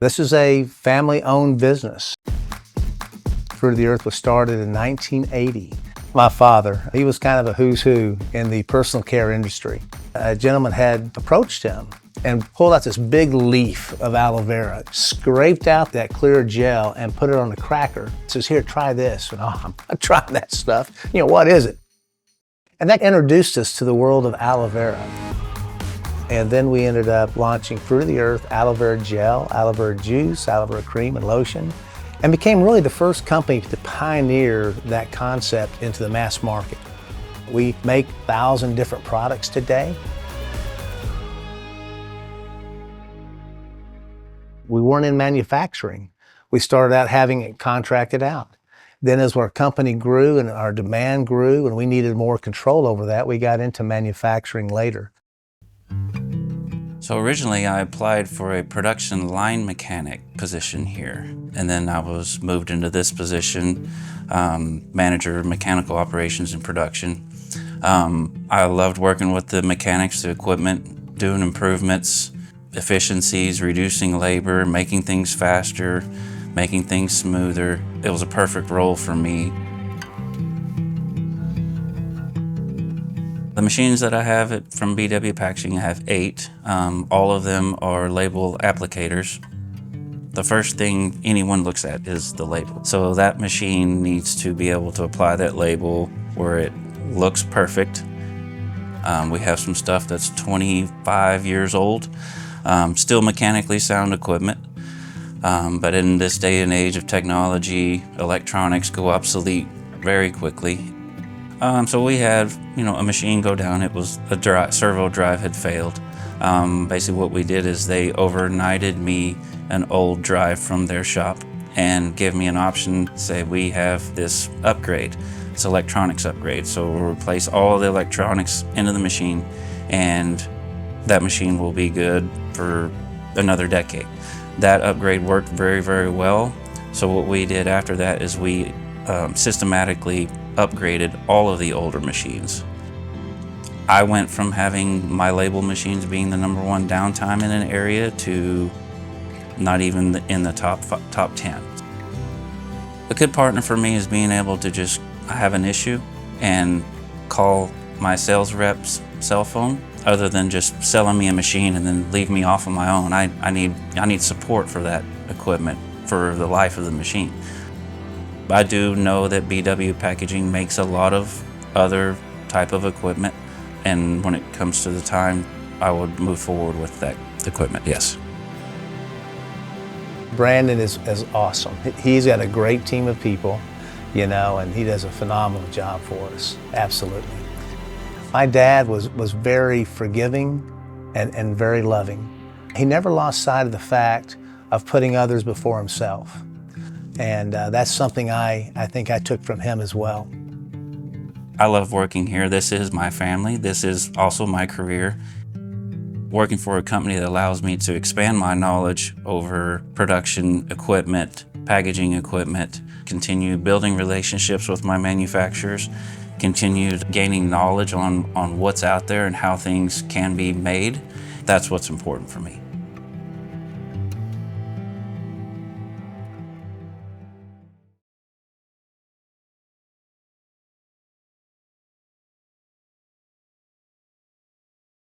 This is a family-owned business. Fruit of the Earth was started in 1980. My father, he was kind of a who's who in the personal care industry. A gentleman had approached him and pulled out this big leaf of aloe vera, scraped out that clear gel and put it on a cracker. Says, here, try this. And I'm trying that stuff. What is it? And that introduced us to the world of aloe vera. And then we ended up launching Fruit of the Earth aloe vera gel, aloe vera juice, aloe vera cream and lotion, and became really the first company to pioneer that concept into the mass market. We make 1,000 different products today. We weren't in manufacturing. We started out having it contracted out. Then as our company grew and our demand grew and we needed more control over that, we got into manufacturing later. So originally I applied for a production line mechanic position here, and then I was moved into this position, manager of mechanical operations and production. I loved working with the mechanics, the equipment, doing improvements, efficiencies, reducing labor, making things faster, making things smoother. It was a perfect role for me. The machines that I have from BW Packaging, I have 8. All of them are label applicators. The first thing anyone looks at is the label. So that machine needs to be able to apply that label where it looks perfect. We have some stuff that's 25 years old, still mechanically sound equipment. But in this day and age of technology, electronics go obsolete very quickly. So we had, a machine go down. It was a servo drive had failed. Basically what we did is they overnighted me an old drive from their shop and gave me an option, say we have this upgrade, it's electronics upgrade. So we'll replace all the electronics into the machine and that machine will be good for another decade. That upgrade worked very, very well. So what we did after that is we systematically upgraded all of the older machines. I went from having my label machines being the #1 downtime in an area to not even in the top 10. A good partner for me is being able to just have an issue and call my sales rep's cell phone, other than just selling me a machine and then leave me off on my own. I need support for that equipment for the life of the machine. I do know that BW Packaging makes a lot of other type of equipment, and when it comes to the time, I would move forward with that equipment, yes. Brandon is awesome. He's got a great team of people, and he does a phenomenal job for us, absolutely. My dad was very forgiving and very loving. He never lost sight of the fact of putting others before himself. And that's something I think I took from him as well. I love working here. This is my family. This is also my career. Working for a company that allows me to expand my knowledge over production equipment, packaging equipment, continue building relationships with my manufacturers, continue gaining knowledge on what's out there and how things can be made. That's what's important for me.